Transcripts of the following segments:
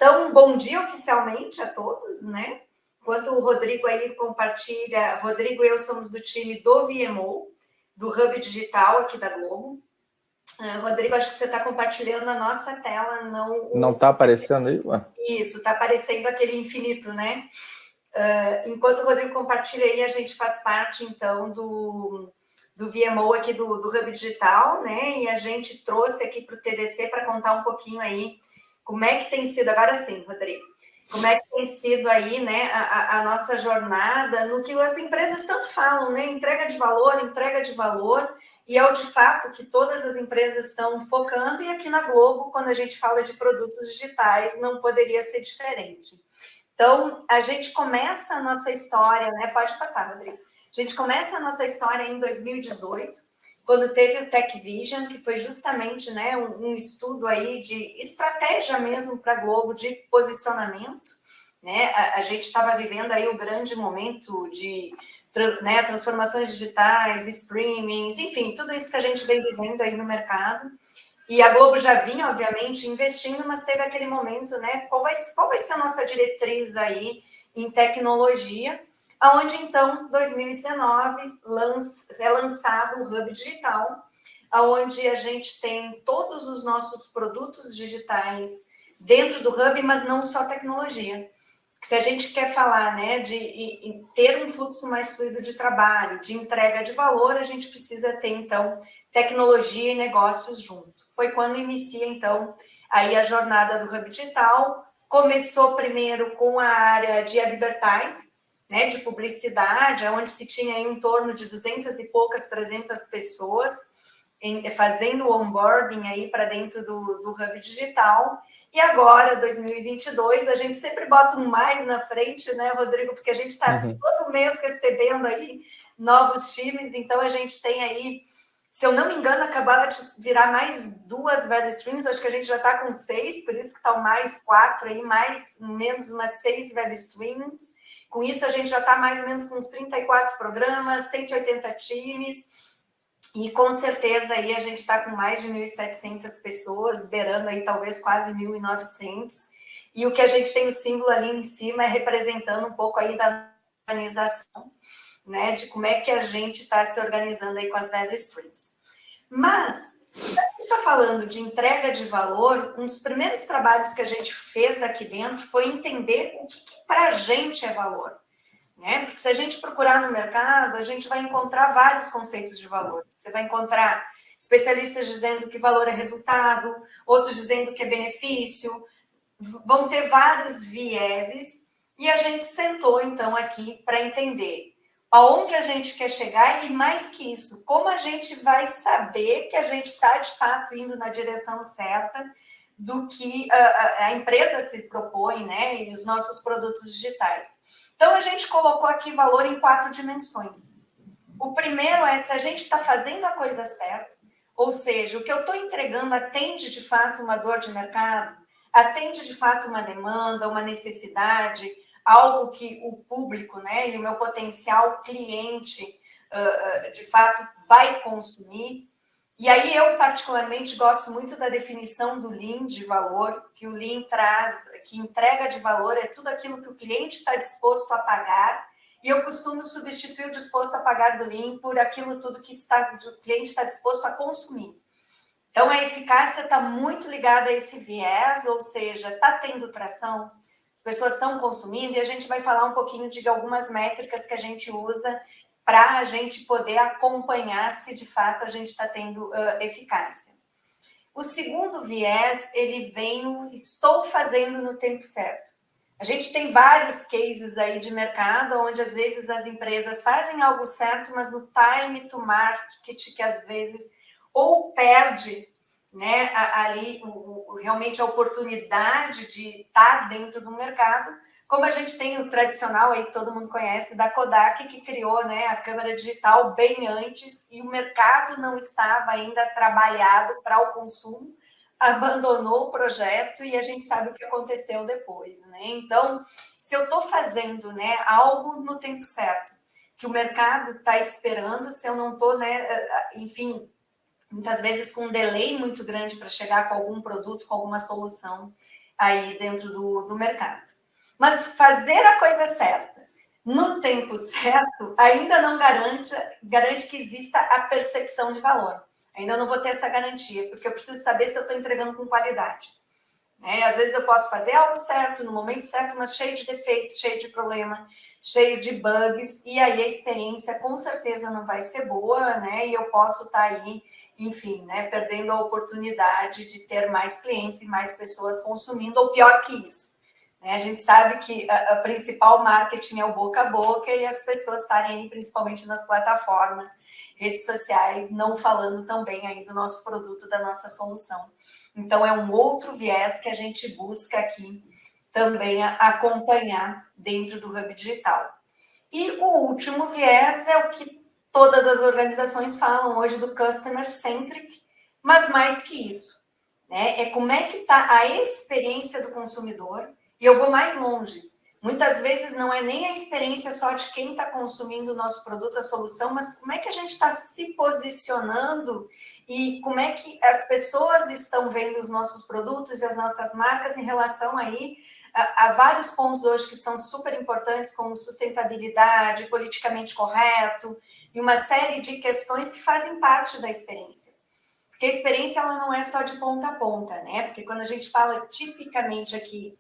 Então, bom dia oficialmente a todos, né? Enquanto o Rodrigo aí compartilha, Rodrigo e eu somos do time do VMO, do Hub Digital aqui da Globo. Rodrigo, acho que você está compartilhando a nossa tela, não... Não está aparecendo aí? Ué? Isso, está aparecendo aquele infinito, né? Enquanto o Rodrigo compartilha aí, a gente faz parte, então, do VMO aqui do Hub Digital, né? E a gente trouxe aqui para o TDC para contar um pouquinho aí como é que tem sido, agora sim, Rodrigo, como é que tem sido aí, né, a nossa jornada no que as empresas tanto falam, né? Entrega de valor, e é o de fato que todas as empresas estão focando, e aqui na Globo, quando a gente fala de produtos digitais, não poderia ser diferente. Então, a gente começa a nossa história, né? Pode passar, Rodrigo. A gente começa a nossa história em 2018, quando teve o Tech Vision, que foi justamente, né, um estudo aí de estratégia mesmo para a Globo, de posicionamento, né? A gente estava vivendo aí o grande momento de, né, transformações digitais, streamings, enfim, tudo isso que a gente vem vivendo aí no mercado. E a Globo já vinha, obviamente, investindo, mas teve aquele momento, né? Qual vai ser a nossa diretriz aí em tecnologia? Aonde, então, 2019, é lançado o Hub Digital, aonde a gente tem todos os nossos produtos digitais dentro do Hub, mas não só tecnologia. Se a gente quer falar, né, de ter um fluxo mais fluido de trabalho, de entrega de valor, a gente precisa ter, então, tecnologia e negócios junto. Foi quando inicia, então, aí a jornada do Hub Digital. Começou primeiro com a área de advertising, né, de publicidade, onde se tinha em torno de 200 e poucas, 300 pessoas fazendo o onboarding aí para dentro do Hub Digital. E agora, 2022, a gente sempre bota um mais na frente, né, Rodrigo? Porque a gente está todo mês recebendo aí novos times, então a gente tem aí, se eu não me engano, acabava de virar mais 2 value streams, acho que a gente já está com 6, por isso que está mais 4 aí, mais menos umas 6 value streams. Com isso, a gente já está mais ou menos com uns 34 programas, 180 times, e com certeza aí a gente está com mais de 1.700 pessoas, beirando aí talvez quase 1.900, e o que a gente tem o símbolo ali em cima é representando um pouco aí da organização, né, de como é que a gente está se organizando aí com as value streams. Mas, se a gente está falando de entrega de valor, um dos primeiros trabalhos que a gente fez aqui dentro foi entender o que para a gente é valor. Né? Porque se a gente procurar no mercado, a gente vai encontrar vários conceitos de valor. Você vai encontrar especialistas dizendo que valor é resultado, outros dizendo que é benefício, vão ter vários vieses, e a gente sentou, então, aqui para entender aonde a gente quer chegar e, mais que isso, como a gente vai saber que a gente está, de fato, indo na direção certa do que a empresa se propõe, né? E os nossos produtos digitais. Então, a gente colocou aqui valor em 4 dimensões. O primeiro é se a gente está fazendo a coisa certa, ou seja, o que eu estou entregando atende, de fato, uma dor de mercado, atende, de fato, uma demanda, uma necessidade, algo que o público, né, e o meu potencial cliente, de fato, vai consumir. E aí eu, particularmente, gosto muito da definição do Lean de valor, que o Lean traz, que entrega de valor é tudo aquilo que o cliente está disposto a pagar, e eu costumo substituir o disposto a pagar do Lean por aquilo tudo que o cliente está disposto a consumir. Então, a eficácia está muito ligada a esse viés, ou seja, está tendo tração, as pessoas estão consumindo, e a gente vai falar um pouquinho de algumas métricas que a gente usa para a gente poder acompanhar se de fato a gente está tendo eficácia. O segundo viés, ele vem no estou fazendo no tempo certo. A gente tem vários cases aí de mercado, onde às vezes as empresas fazem algo certo, mas no time to market, que às vezes ou perde, né, ali realmente a oportunidade de estar dentro do mercado, como a gente tem o tradicional aí que todo mundo conhece da Kodak, que criou, né, a câmera digital bem antes e o mercado não estava ainda trabalhado para o consumo, abandonou o projeto e a gente sabe o que aconteceu depois, né? Então, se eu estou fazendo, né, algo no tempo certo, que o mercado está esperando, se eu não estou, né, enfim, muitas vezes com um delay muito grande para chegar com algum produto, com alguma solução, aí dentro do mercado. Mas fazer a coisa certa, no tempo certo, ainda não garante que exista a percepção de valor. Ainda não vou ter essa garantia, porque eu preciso saber se eu estou entregando com qualidade. Às vezes eu posso fazer algo certo, no momento certo, mas cheio de defeitos, cheio de problema, cheio de bugs, e aí a experiência com certeza não vai ser boa, né? E eu posso estar aí, enfim, né, perdendo a oportunidade de ter mais clientes e mais pessoas consumindo, ou pior que isso. A gente sabe que a principal marketing é o boca a boca e as pessoas estarem aí, principalmente nas plataformas, redes sociais, não falando tão bem aí do nosso produto, da nossa solução. Então, é um outro viés que a gente busca aqui também acompanhar dentro do Hub Digital. E o último viés é o que todas as organizações falam hoje do Customer Centric, mas mais que isso, né? É como é que está a experiência do consumidor, e eu vou mais longe. Muitas vezes não é nem a experiência só de quem está consumindo o nosso produto, a solução, mas como é que a gente está se posicionando e como é que as pessoas estão vendo os nossos produtos e as nossas marcas em relação aí a vários pontos hoje que são super importantes, como sustentabilidade, politicamente correto, e uma série de questões que fazem parte da experiência. Porque a experiência ela não é só de ponta a ponta, né? Porque quando a gente fala tipicamente aqui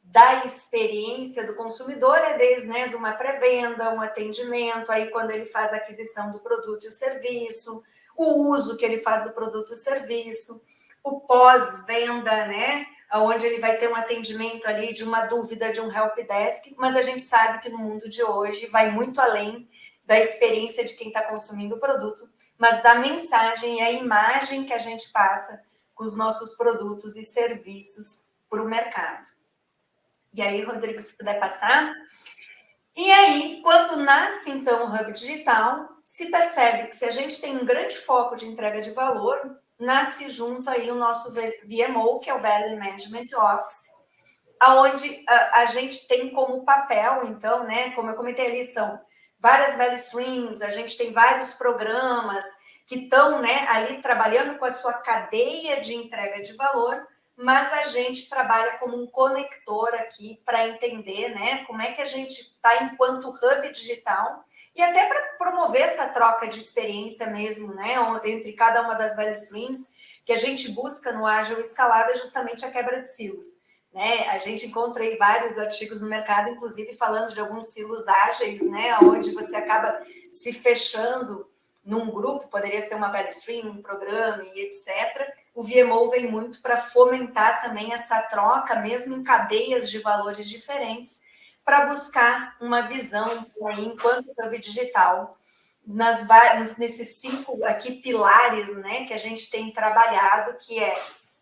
da experiência do consumidor, é desde, né, de uma pré-venda, um atendimento, aí quando ele faz a aquisição do produto e o serviço, o uso que ele faz do produto e serviço, o pós-venda, né, onde ele vai ter um atendimento ali de uma dúvida, de um help desk, mas a gente sabe que no mundo de hoje vai muito além da experiência de quem está consumindo o produto, mas da mensagem e a imagem que a gente passa com os nossos produtos e serviços para o mercado. E aí, Rodrigo, se puder passar. E aí, quando nasce, então, o Hub Digital, se percebe que se a gente tem um grande foco de entrega de valor, nasce junto aí o nosso VMO, que é o Value Management Office, onde a gente tem como papel, então, né, como eu comentei ali, são várias value streams, a gente tem vários programas que estão, né, ali trabalhando com a sua cadeia de entrega de valor, mas a gente trabalha como um conector aqui para entender, né, como é que a gente está enquanto hub digital e até para promover essa troca de experiência mesmo, né, entre cada uma das value streams que a gente busca no Agile Escalada é justamente a quebra de silos. Né? A gente encontra aí vários artigos no mercado, inclusive falando de alguns silos ágeis, né, onde você acaba se fechando num grupo, poderia ser uma value stream, um programa e etc. O VMO vem muito para fomentar também essa troca, mesmo em cadeias de valores diferentes, para buscar uma visão aí, enquanto hub digital, nesses 5 aqui pilares, né, que a gente tem trabalhado, que é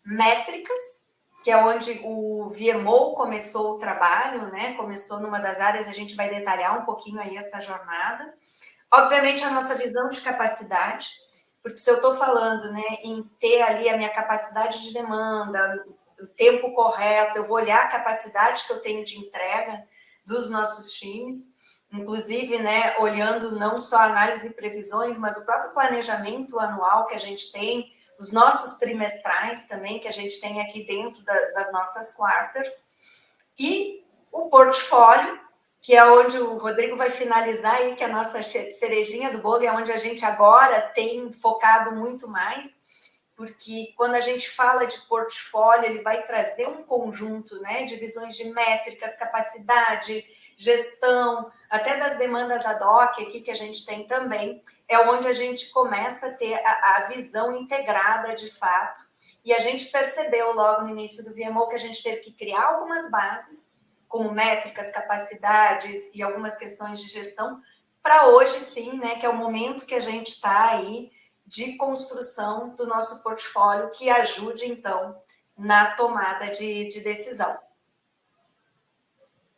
métricas, que é onde o VMO começou o trabalho, né? Começou numa das áreas, a gente vai detalhar um pouquinho aí essa jornada. Obviamente, a nossa visão de capacidade, porque se eu estou falando, né, em ter ali a minha capacidade de demanda, o tempo correto, eu vou olhar a capacidade que eu tenho de entrega dos nossos times, inclusive, né, olhando não só a análise e previsões, mas o próprio planejamento anual que a gente tem, os nossos trimestrais também, que a gente tem aqui dentro das nossas quarters, e o portfólio, que é onde o Rodrigo vai finalizar aí, que é a nossa cerejinha do bolo, é onde a gente agora tem focado muito mais, porque quando a gente fala de portfólio, ele vai trazer um conjunto, né, de visões de métricas, capacidade, gestão, até das demandas ad hoc aqui que a gente tem também, é onde a gente começa a ter a visão integrada de fato. E a gente percebeu logo no início do VMO que a gente teve que criar algumas bases, como métricas, capacidades e algumas questões de gestão, para hoje sim, né, que é o momento que a gente está aí de construção do nosso portfólio que ajude, então, na tomada de decisão.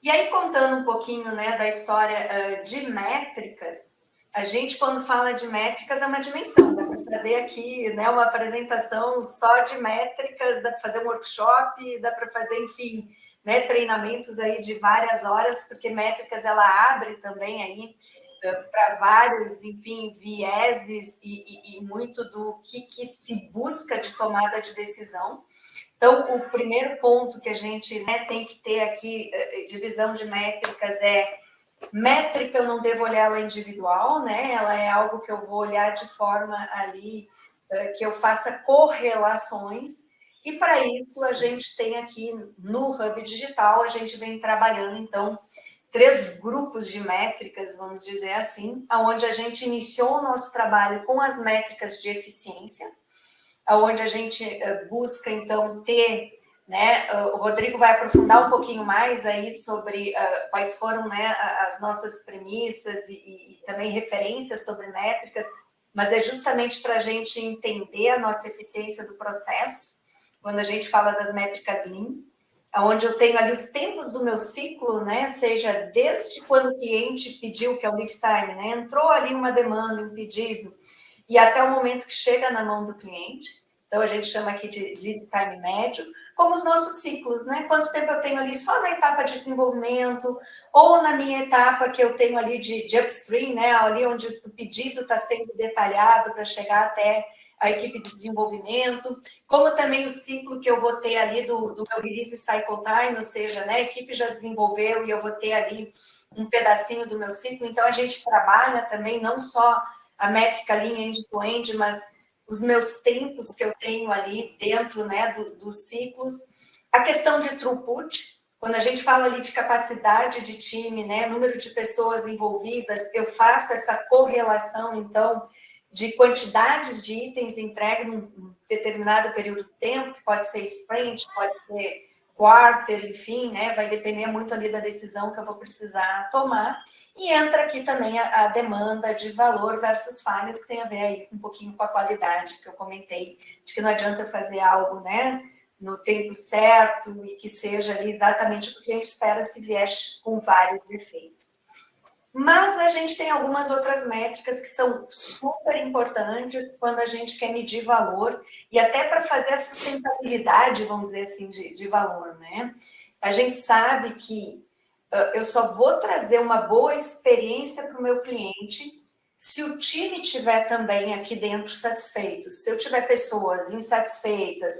E aí, contando um pouquinho, né, da história de métricas, a gente, quando fala de métricas, é uma dimensão. Dá para fazer aqui, né, uma apresentação só de métricas, dá para fazer um workshop, dá para fazer, enfim, né, treinamentos aí de várias horas, porque métricas, ela abre também aí para vários, enfim, vieses e muito do que se busca de tomada de decisão. Então, o primeiro ponto que a gente, né, tem que ter aqui, divisão de métricas, métrica eu não devo olhar ela individual, né? Ela é algo que eu vou olhar de forma ali, que eu faça correlações, e para isso a gente tem aqui no Hub Digital, a gente vem trabalhando, então, 3 grupos de métricas, vamos dizer assim, onde a gente iniciou o nosso trabalho com as métricas de eficiência, onde a gente busca, então, ter, né, o Rodrigo vai aprofundar um pouquinho mais aí sobre quais foram, né, as nossas premissas e também referências sobre métricas, mas é justamente para a gente entender a nossa eficiência do processo, quando a gente fala das métricas Lean, onde eu tenho ali os tempos do meu ciclo, né, seja desde quando o cliente pediu, que é o lead time, né, entrou ali uma demanda, um pedido, e até o momento que chega na mão do cliente. Então, a gente chama aqui de lead time médio, como os nossos ciclos, né? Quanto tempo eu tenho ali só na etapa de desenvolvimento, ou na minha etapa que eu tenho ali de upstream, né? Ali onde o pedido está sendo detalhado para chegar até a equipe de desenvolvimento, como também o ciclo que eu vou ter ali do meu release cycle time, ou seja, né, a equipe já desenvolveu e eu vou ter ali um pedacinho do meu ciclo. Então, a gente trabalha também não só a métrica linha end-to-end, mas os meus tempos que eu tenho ali dentro, né, dos ciclos. A questão de throughput, quando a gente fala ali de capacidade de time, né, número de pessoas envolvidas, eu faço essa correlação, então, de quantidades de itens entregue num determinado período de tempo, que pode ser sprint, pode ser quarter, enfim, né, vai depender muito ali da decisão que eu vou precisar tomar. E entra aqui também a demanda de valor versus falhas, que tem a ver aí um pouquinho com a qualidade, que eu comentei, de que não adianta eu fazer algo, né, no tempo certo e que seja ali exatamente o que a gente espera se vier com vários defeitos. Mas a gente tem algumas outras métricas que são super importantes quando a gente quer medir valor e até para fazer a sustentabilidade, vamos dizer assim, de valor, né? A gente sabe que eu só vou trazer uma boa experiência para o meu cliente se o time estiver também aqui dentro satisfeito. Se eu tiver pessoas insatisfeitas,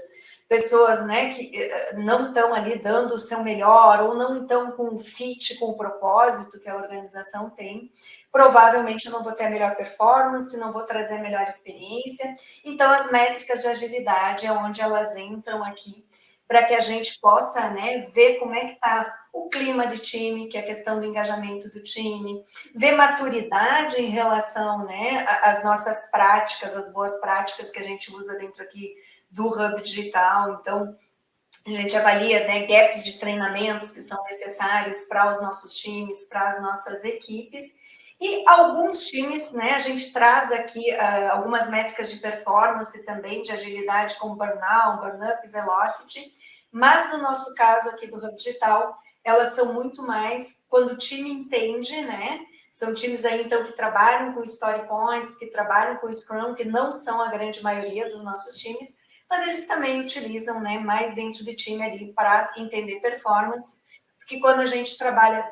pessoas, né, que não estão ali dando o seu melhor ou não estão com o fit, com o propósito que a organização tem, provavelmente eu não vou ter a melhor performance, não vou trazer a melhor experiência. Então, as métricas de agilidade é onde elas entram aqui para que a gente possa, né, ver como é que está o clima de time, que é a questão do engajamento do time, ver maturidade em relação, né, às nossas práticas, as boas práticas que a gente usa dentro aqui do Hub Digital. Então, a gente avalia, né, gaps de treinamentos que são necessários para os nossos times, para as nossas equipes. E alguns times, né, a gente traz aqui algumas métricas de performance também, de agilidade, como burnout, burn-up, velocity, mas no nosso caso aqui do Hub Digital, elas são muito mais quando o time entende, né, são times aí, então, que trabalham com story points, que trabalham com Scrum, que não são a grande maioria dos nossos times, mas eles também utilizam, né, mais dentro de time ali para entender performance, porque quando a gente trabalha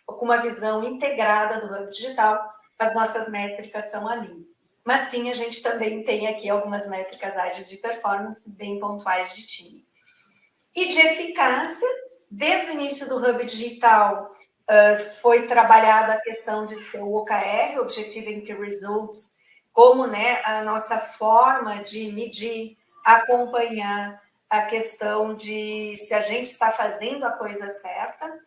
com uma visão integrada do Hub Digital, as nossas métricas são ali. Mas sim, a gente também tem aqui algumas métricas ágeis de performance bem pontuais de time. E de eficácia, desde o início do Hub Digital, foi trabalhada a questão de ser o OKR, Objective Key Results, como, né, a nossa forma de medir, acompanhar a questão de se a gente está fazendo a coisa certa.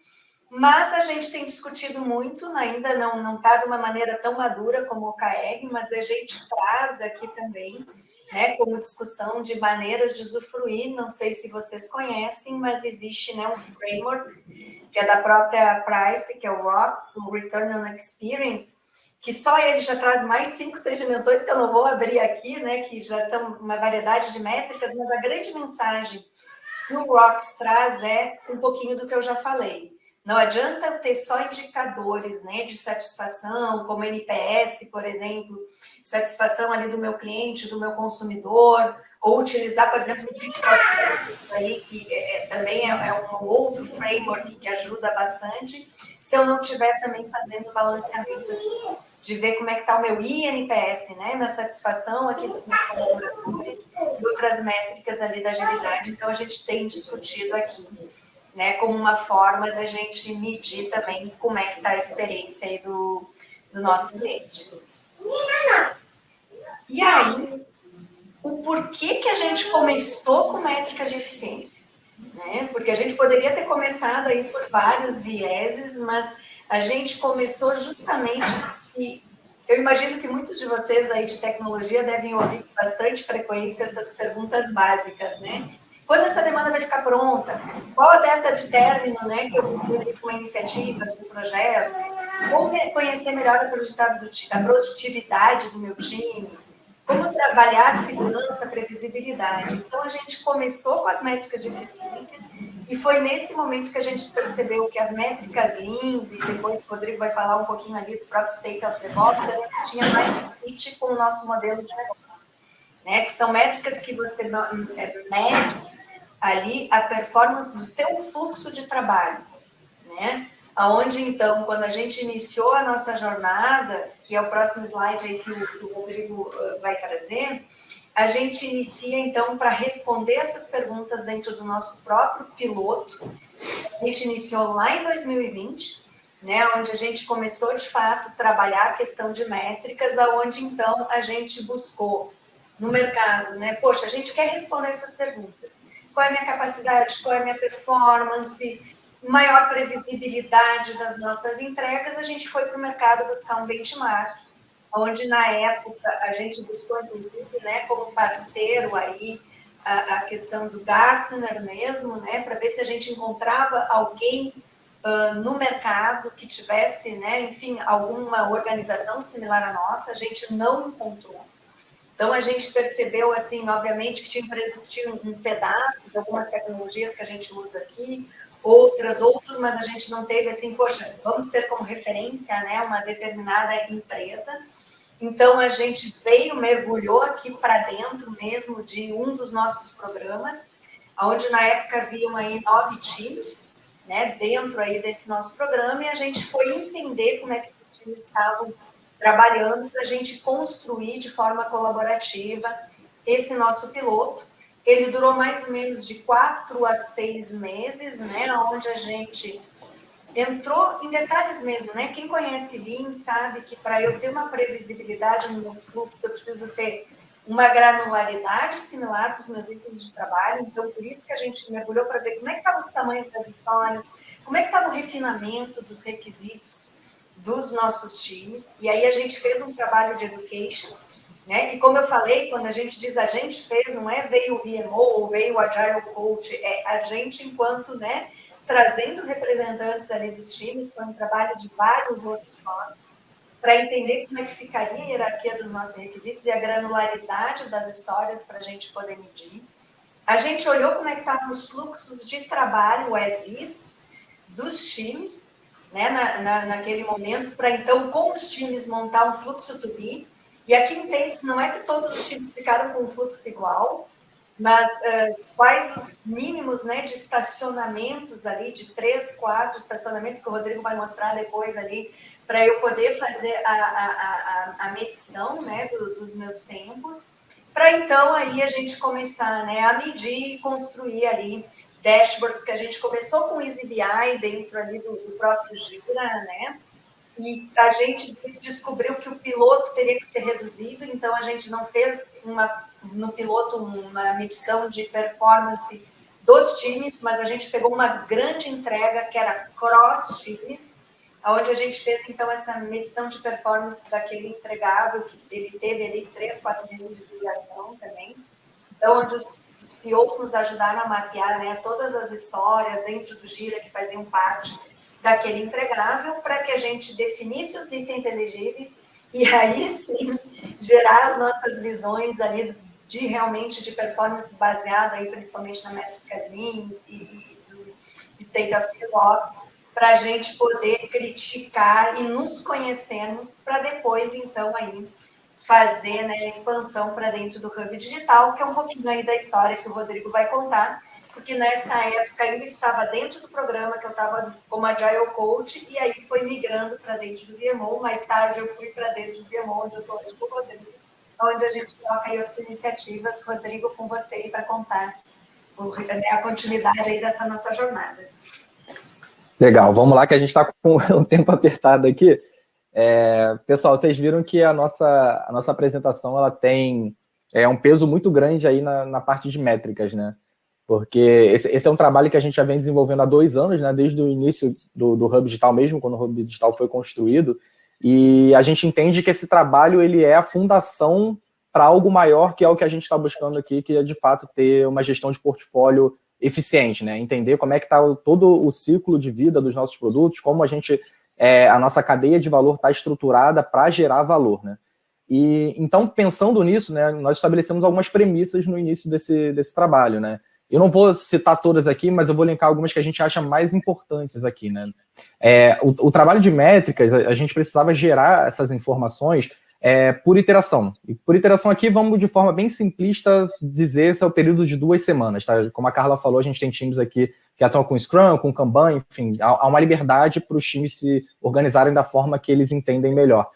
Mas a gente tem discutido muito, ainda não está de uma maneira tão madura como o OKR, mas a gente traz aqui também, né, como discussão de maneiras de usufruir. Não sei se vocês conhecem, mas existe, né, um framework que é da própria Price, que é o ROX, o Return on Experience, que só ele já traz mais 5, 6 dimensões que eu não vou abrir aqui, né, que já são uma variedade de métricas, mas a grande mensagem que o ROX traz é um pouquinho do que eu já falei. Não adianta ter só indicadores, né, de satisfação, como NPS, por exemplo, satisfação ali do meu cliente, do meu consumidor, ou utilizar, por exemplo, o Fit for Purpose, aí, que também é um outro framework que ajuda bastante, se eu não estiver também fazendo balanceamento aqui de ver como é que está o meu INPS, né? Minha satisfação aqui dos meus colaboradores e outras métricas ali da agilidade. Então, a gente tem discutido aqui, né, como uma forma da gente medir também como é que está a experiência aí do nosso cliente. E aí, o porquê que a gente começou com métricas de eficiência? Né? Porque a gente poderia ter começado aí por vários vieses, mas a gente começou justamente e eu imagino que muitos de vocês aí de tecnologia devem ouvir com bastante frequência essas perguntas básicas, né? Quando essa demanda vai ficar pronta? Qual a data de término, né, que eu vou ter uma iniciativa, de um projeto? Como conhecer melhor a produtividade do meu time? Como trabalhar a segurança, a previsibilidade? Então, a gente começou com as métricas de eficiência e foi nesse momento que a gente percebeu que as métricas Leans, e depois o Rodrigo vai falar um pouquinho ali do próprio State of DevOps, ela tinha mais fit com o nosso modelo de negócio, né? Que são métricas que você mede ali a performance do teu fluxo de trabalho, né? Aonde, então, quando a gente iniciou a nossa jornada, que é o próximo slide aí que o Rodrigo vai trazer, a gente inicia, então, para responder essas perguntas dentro do nosso próprio piloto. A gente iniciou lá em 2020, né, onde a gente começou, de fato, a trabalhar a questão de métricas, aonde, então, a gente buscou no mercado, né? Poxa, a gente quer responder essas perguntas. Qual é a minha capacidade? Qual é a minha performance? Maior previsibilidade das nossas entregas, a gente foi para o mercado buscar um benchmark, onde na época a gente buscou, inclusive, né, como parceiro aí, a questão do Gartner mesmo, né, para ver se a gente encontrava alguém no mercado que tivesse, né, enfim, alguma organização similar à nossa, a gente não encontrou. Então, a gente percebeu, assim, obviamente, que tinha empresas que tinham um pedaço de algumas tecnologias que a gente usa aqui, outros, mas a gente não teve, assim, poxa, vamos ter como referência, né, uma determinada empresa. Então, a gente mergulhou aqui para dentro mesmo de um dos nossos programas, onde na época haviam aí 9 times, né, dentro aí desse nosso programa, e a gente foi entender como é que esses times estavam trabalhando para a gente construir de forma colaborativa esse nosso piloto. Ele durou mais ou menos de 4 a 6 meses, né, onde a gente entrou em detalhes mesmo, né? Quem conhece Lean sabe que para eu ter uma previsibilidade no meu fluxo, eu preciso ter uma granularidade similar dos meus itens de trabalho. Então, por isso que a gente mergulhou para ver como é que estavam os tamanhos das histórias, como é que estava o refinamento dos requisitos dos nossos times. E aí a gente fez um trabalho de education, né? E como eu falei, quando a gente diz a gente fez, não é veio o VMO ou veio o Agile Coach, é a gente enquanto, né, trazendo representantes ali dos times, foi um trabalho de vários outros nomes, para entender como é que ficaria a hierarquia dos nossos requisitos e a granularidade das histórias para a gente poder medir. A gente olhou como é que estavam os fluxos de trabalho, as is, dos times, né, naquele momento, para então, com os times, montar um fluxo to be. E aqui entende-se, não é que todos os times ficaram com um fluxo igual, mas quais os mínimos, né, de estacionamentos ali, de 3, 4 estacionamentos, que o Rodrigo vai mostrar depois ali, para eu poder fazer a medição, né, dos meus tempos, para então aí a gente começar, né, a medir e construir ali dashboards, que a gente começou com o EasyBI dentro ali do próprio Gira, né, e a gente descobriu que o piloto teria que ser reduzido, então a gente não fez no piloto uma medição de performance dos times, mas a gente pegou uma grande entrega que era cross times, onde a gente fez então essa medição de performance daquele entregável, que ele teve ali 3, 4 meses de duração também, então onde os POs nos ajudaram a mapear, né, todas as histórias dentro do Gira que faziam parte daquele entregável, para que a gente definisse os itens elegíveis e aí sim gerar as nossas visões ali de realmente de performance baseada aí principalmente na métricas Lean e do State of DevOps, para a gente poder criticar e nos conhecermos para depois então aí fazer, né, a expansão para dentro do Hub Digital, que é um pouquinho aí da história que o Rodrigo vai contar, porque nessa época ainda estava dentro do programa, que eu estava como Agile Coach, e aí foi migrando para dentro do VMO. Mais tarde eu fui para dentro do VMO, onde eu estou hoje com o Rodrigo, onde a gente toca aí outras iniciativas. Rodrigo, com você aí para contar a continuidade aí dessa nossa jornada. Legal, vamos lá que a gente está com o tempo apertado aqui. Pessoal, vocês viram que a nossa apresentação ela tem um peso muito grande aí na parte de métricas, né? Porque esse é um trabalho que a gente já vem desenvolvendo há 2 anos, né? Desde o início do Hub Digital mesmo, quando o Hub Digital foi construído, e a gente entende que esse trabalho ele é a fundação para algo maior, que é o que a gente está buscando aqui, que é de fato ter uma gestão de portfólio eficiente, né? Entender como é que está todo o ciclo de vida dos nossos produtos, como a nossa cadeia de valor está estruturada para gerar valor, né? E então, pensando nisso, né, nós estabelecemos algumas premissas no início desse trabalho, né? Eu não vou citar todas aqui, mas eu vou elencar algumas que a gente acha mais importantes aqui, né? O trabalho de métricas, a gente precisava gerar essas informações por iteração. E por iteração aqui, vamos de forma bem simplista dizer esse é o período de 2 semanas, tá? Como a Carla falou, a gente tem times aqui que atuam com Scrum, com Kanban, enfim, há uma liberdade para os times se organizarem da forma que eles entendem melhor.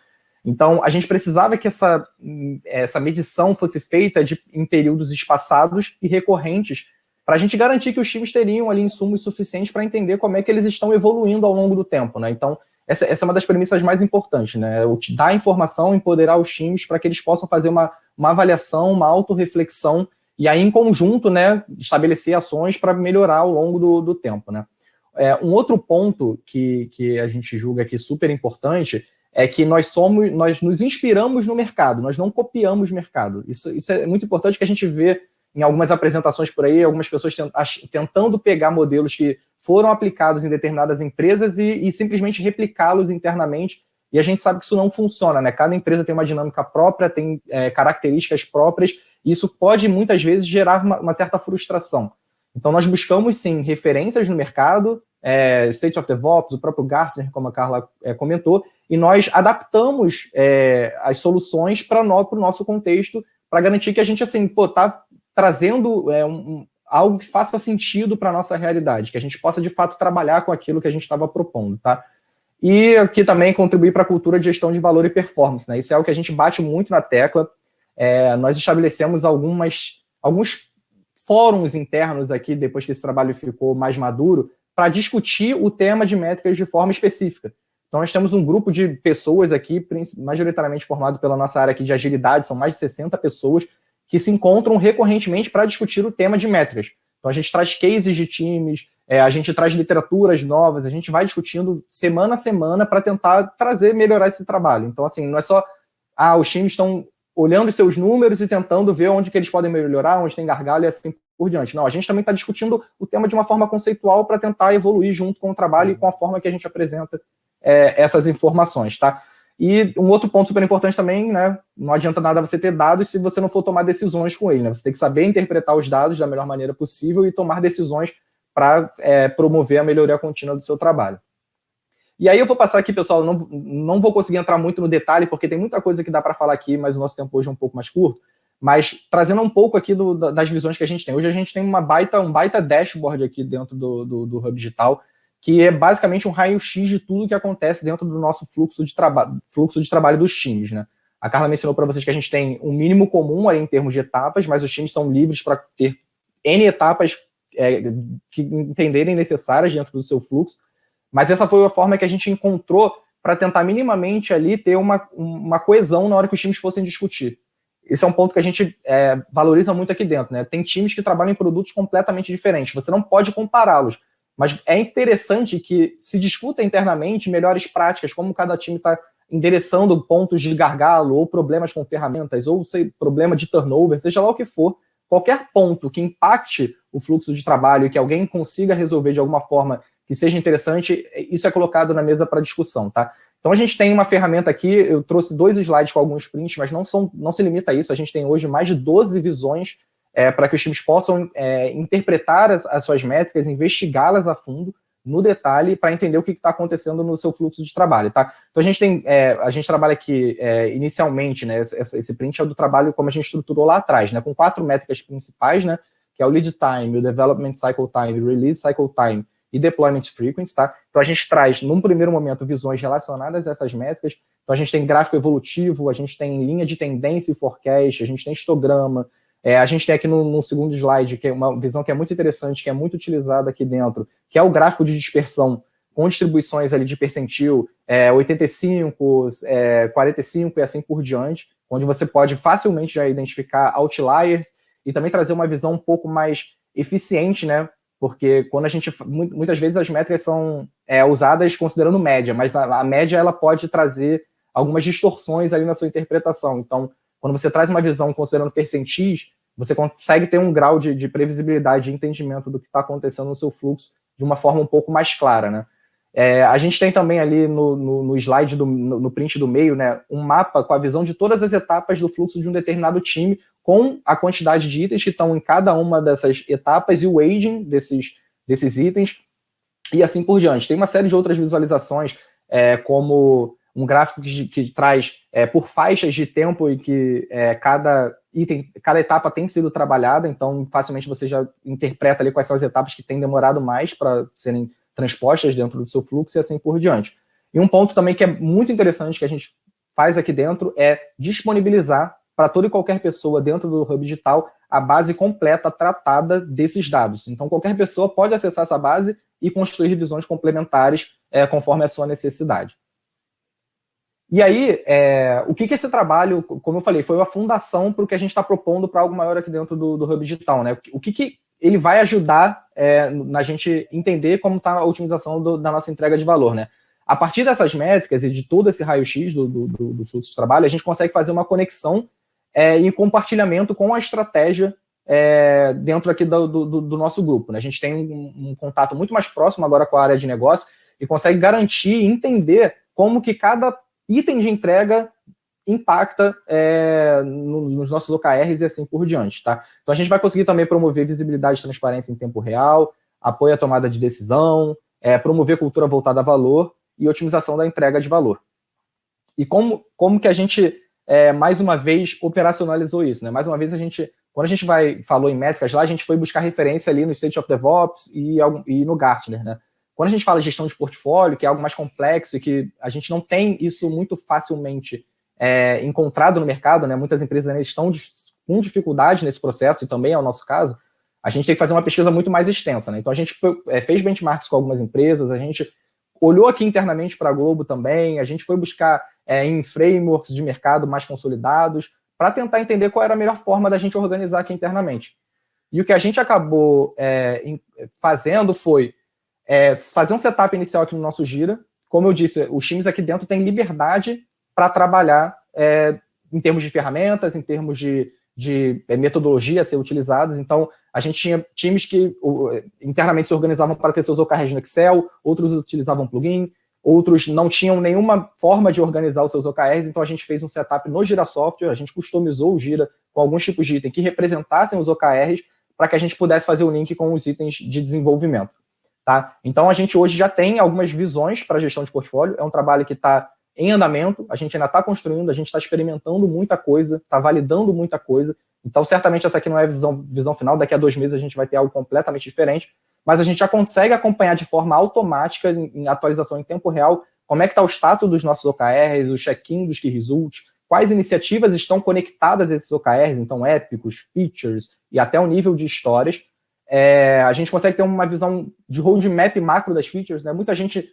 Então, a gente precisava que essa medição fosse feita em períodos espaçados e recorrentes, para a gente garantir que os times teriam ali insumos suficientes para entender como é que eles estão evoluindo ao longo do tempo, né? Então, essa é uma das premissas mais importantes, né? Dar informação, empoderar os times para que eles possam fazer uma avaliação, uma autorreflexão, e aí, em conjunto, né, estabelecer ações para melhorar ao longo do tempo, né? Um outro ponto que a gente julga aqui super importante é que nós nos inspiramos no mercado, nós não copiamos o mercado. Isso é muito importante, que a gente vê em algumas apresentações por aí, algumas pessoas tentando pegar modelos que foram aplicados em determinadas empresas e simplesmente replicá-los internamente, e a gente sabe que isso não funciona, né? Cada empresa tem uma dinâmica própria, tem características próprias, e isso pode, muitas vezes, gerar uma certa frustração. Então, nós buscamos, sim, referências no mercado, State of DevOps, o próprio Gartner, como a Carla comentou, e nós adaptamos as soluções para o nosso contexto, para garantir que a gente, assim, está trazendo algo que faça sentido para a nossa realidade, que a gente possa, de fato, trabalhar com aquilo que a gente estava propondo, tá? E aqui também contribuir para a cultura de gestão de valor e performance, né? Isso é algo que a gente bate muito na tecla. Nós estabelecemos alguns fóruns internos aqui, depois que esse trabalho ficou mais maduro, para discutir o tema de métricas de forma específica. Então, nós temos um grupo de pessoas aqui, majoritariamente formado pela nossa área aqui de agilidade, são mais de 60 pessoas, que se encontram recorrentemente para discutir o tema de métricas. Então, a gente traz cases de times, a gente traz literaturas novas, a gente vai discutindo semana a semana para tentar melhorar esse trabalho. Então, assim, não é só, os times estão olhando os seus números e tentando ver onde que eles podem melhorar, onde tem gargalo e assim por diante. Não, a gente também está discutindo o tema de uma forma conceitual para tentar evoluir junto com o trabalho e com a forma que a gente apresenta essas informações, tá? E um outro ponto super importante também, né? Não adianta nada você ter dados se você não for tomar decisões com ele, né? Você tem que saber interpretar os dados da melhor maneira possível e tomar decisões para promover a melhoria contínua do seu trabalho. E aí eu vou passar aqui, pessoal, não vou conseguir entrar muito no detalhe, porque tem muita coisa que dá para falar aqui, mas o nosso tempo hoje é um pouco mais curto, mas trazendo um pouco aqui das visões que a gente tem. Hoje a gente tem um baita dashboard aqui dentro do Hub Digital, que é basicamente um raio-x de tudo que acontece dentro do nosso fluxo de trabalho dos times, né? A Carla mencionou para vocês que a gente tem um mínimo comum aí em termos de etapas, mas os times são livres para ter N etapas que entenderem necessárias dentro do seu fluxo, mas essa foi a forma que a gente encontrou para tentar minimamente ali ter uma coesão na hora que os times fossem discutir. Esse é um ponto que a gente valoriza muito aqui dentro, né? Tem times que trabalham em produtos completamente diferentes, você não pode compará-los, mas é interessante que se discuta internamente melhores práticas, como cada time está endereçando pontos de gargalo, ou problemas com ferramentas, ou problema de turnover, seja lá o que for, qualquer ponto que impacte o fluxo de trabalho e que alguém consiga resolver de alguma forma que seja interessante, isso é colocado na mesa para discussão, tá? Então a gente tem uma ferramenta aqui, eu trouxe 2 slides com alguns prints, mas não se limita a isso, a gente tem hoje mais de 12 visões para que os times possam interpretar as suas métricas, investigá-las a fundo, no detalhe, para entender o que está acontecendo no seu fluxo de trabalho, tá? Então a gente trabalha aqui inicialmente, né? Esse print é do trabalho como a gente estruturou lá atrás, né? Com 4 métricas principais, né? que é o lead time, o development cycle time, release cycle time e deployment frequency, tá? Então a gente traz, num primeiro momento, visões relacionadas a essas métricas. Então a gente tem gráfico evolutivo, a gente tem linha de tendência e forecast, a gente tem histograma, a gente tem aqui no segundo slide, que é uma visão que é muito interessante, que é muito utilizada aqui dentro, que é o gráfico de dispersão com distribuições ali de percentil, 85, 45 e assim por diante, onde você pode facilmente já identificar outliers e também trazer uma visão um pouco mais eficiente, né? Porque quando a gente, muitas vezes as métricas são usadas considerando média, mas a média ela pode trazer algumas distorções ali na sua interpretação. Então, quando você traz uma visão considerando percentis, você consegue ter um grau de previsibilidade, de entendimento do que está acontecendo no seu fluxo de uma forma um pouco mais clara, né? A gente tem também ali no slide, no print do meio, né, um mapa com a visão de todas as etapas do fluxo de um determinado time, com a quantidade de itens que estão em cada uma dessas etapas e o aging desses itens, e assim por diante. Tem uma série de outras visualizações, como um gráfico que traz por faixas de tempo em que cada etapa tem sido trabalhada, então facilmente você já interpreta ali quais são as etapas que têm demorado mais para serem transpostas dentro do seu fluxo e assim por diante. E um ponto também que é muito interessante que a gente faz aqui dentro é disponibilizar para toda e qualquer pessoa dentro do Hub Digital a base completa tratada desses dados. Então, qualquer pessoa pode acessar essa base e construir revisões complementares conforme a sua necessidade. E aí, o que esse trabalho, como eu falei, foi uma fundação para o que a gente está propondo para algo maior aqui dentro do Hub Digital, né? O que ele vai ajudar na gente entender como está a otimização da nossa entrega de valor, né? A partir dessas métricas e de todo esse raio-x do fluxo de trabalho, a gente consegue fazer uma conexão e compartilhamento com a estratégia dentro aqui do nosso grupo, né? A gente tem um contato muito mais próximo agora com a área de negócio e consegue garantir e entender como que cada item de entrega impacta nos nossos OKRs e assim por diante, tá? Então a gente vai conseguir também promover visibilidade e transparência em tempo real, apoio à tomada de decisão, promover cultura voltada a valor e otimização da entrega de valor. E como que a gente, mais uma vez, operacionalizou isso, né? Mais uma vez, quando a gente falou em métricas lá, a gente foi buscar referência ali no State of DevOps e no Gartner, né? Quando a gente fala de gestão de portfólio, que é algo mais complexo e que a gente não tem isso muito facilmente encontrado no mercado, né? Muitas empresas ainda estão com dificuldade nesse processo, e também é o nosso caso, a gente tem que fazer uma pesquisa muito mais extensa, né? Então a gente fez benchmarks com algumas empresas, a gente olhou aqui internamente para a Globo também, a gente foi buscar em frameworks de mercado mais consolidados, para tentar entender qual era a melhor forma da gente organizar aqui internamente. E o que a gente acabou fazendo foi fazer um setup inicial aqui no nosso Gira. Como eu disse, os times aqui dentro têm liberdade para trabalhar em termos de ferramentas, em termos de metodologia a ser utilizadas. Então, a gente tinha times que internamente se organizavam para ter seus OKRs no Excel, outros utilizavam plugin, outros não tinham nenhuma forma de organizar os seus OKRs, então a gente fez um setup no Gira Software, a gente customizou o Gira com alguns tipos de item que representassem os OKRs para que a gente pudesse fazer o link com os itens de desenvolvimento. Tá? Então, a gente hoje já tem algumas visões para a gestão de portfólio, é um trabalho que está em andamento, a gente ainda está construindo, a gente está experimentando muita coisa, está validando muita coisa, então certamente essa aqui não é a visão final, daqui a 2 meses a gente vai ter algo completamente diferente, mas a gente já consegue acompanhar de forma automática, em atualização em tempo real, como é que está o status dos nossos OKRs, o check-in dos key results, quais iniciativas estão conectadas a esses OKRs, então épicos, features e até o nível de histórias. A gente consegue ter uma visão de roadmap macro das features, né? Muita gente...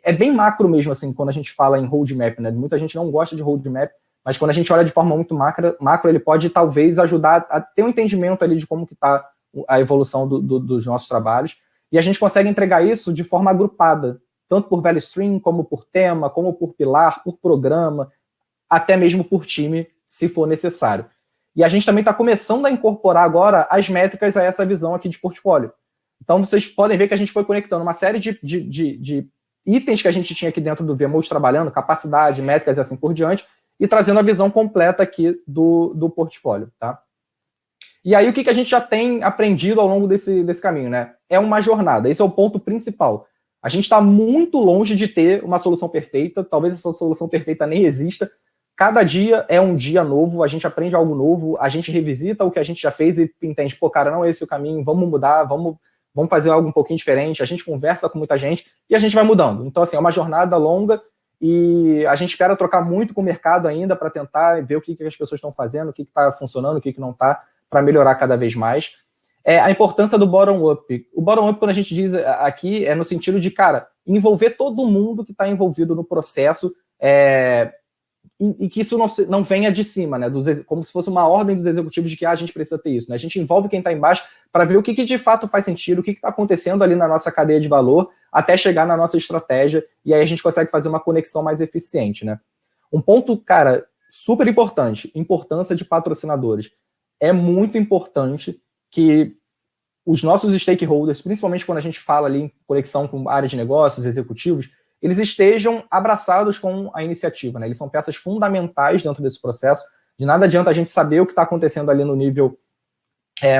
É bem macro mesmo, assim, quando a gente fala em roadmap, né? Muita gente não gosta de roadmap, mas quando a gente olha de forma muito macro, ele pode, talvez, ajudar a ter um entendimento ali de como que está a evolução dos nossos trabalhos. E a gente consegue entregar isso de forma agrupada, tanto por value stream, como por tema, como por pilar, por programa, até mesmo por time, se for necessário. E a gente também está começando a incorporar agora as métricas a essa visão aqui de portfólio. Então, vocês podem ver que a gente foi conectando uma série de itens que a gente tinha aqui dentro do VMode trabalhando, capacidade, métricas e assim por diante, e trazendo a visão completa aqui do portfólio, tá? E aí, o que a gente já tem aprendido ao longo desse caminho, né? É uma jornada, esse é o ponto principal. A gente está muito longe de ter uma solução perfeita, talvez essa solução perfeita nem exista, cada dia é um dia novo, a gente aprende algo novo, a gente revisita o que a gente já fez e entende, pô, cara, não é esse o caminho, vamos mudar, vamos fazer algo um pouquinho diferente, a gente conversa com muita gente e a gente vai mudando. Então, assim, é uma jornada longa e a gente espera trocar muito com o mercado ainda para tentar ver o que as pessoas estão fazendo, o que está funcionando, o que não está, para melhorar cada vez mais. A importância do bottom-up. O bottom-up, quando a gente diz aqui, é no sentido de, cara, envolver todo mundo que está envolvido no processo, e que isso não venha de cima, né? Como se fosse uma ordem dos executivos de que a gente precisa ter isso, né? A gente envolve quem está embaixo para ver o que de fato faz sentido, o que está acontecendo ali na nossa cadeia de valor, até chegar na nossa estratégia, e aí a gente consegue fazer uma conexão mais eficiente, né? Um ponto, cara, super importante, importância de patrocinadores. É muito importante que os nossos stakeholders, principalmente quando a gente fala ali em conexão com área de negócios, executivos, eles estejam abraçados com a iniciativa, né? Eles são peças fundamentais dentro desse processo. De nada adianta a gente saber o que está acontecendo ali no nível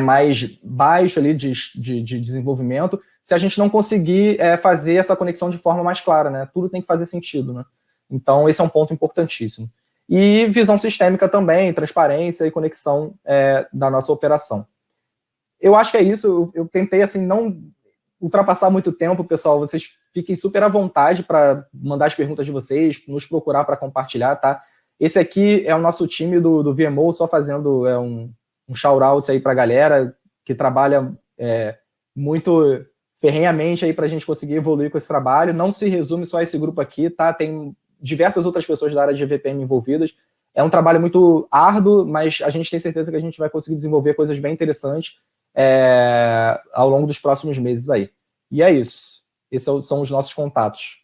mais baixo ali de desenvolvimento, se a gente não conseguir fazer essa conexão de forma mais clara, né? Tudo tem que fazer sentido, né? Então, esse é um ponto importantíssimo. E visão sistêmica também, transparência e conexão da nossa operação. Eu acho que é isso. Eu tentei, assim, não ultrapassar muito tempo, pessoal. Vocês fiquem super à vontade para mandar as perguntas de vocês, nos procurar para compartilhar, tá? Esse aqui é o nosso time do VMO, só fazendo um shout-out aí para a galera que trabalha muito ferrenhamente aí para a gente conseguir evoluir com esse trabalho. Não se resume só a esse grupo aqui, tá? Tem diversas outras pessoas da área de EVPM envolvidas. É um trabalho muito árduo, mas a gente tem certeza que a gente vai conseguir desenvolver coisas bem interessantes ao longo dos próximos meses aí. E é isso. Esses são os nossos contatos.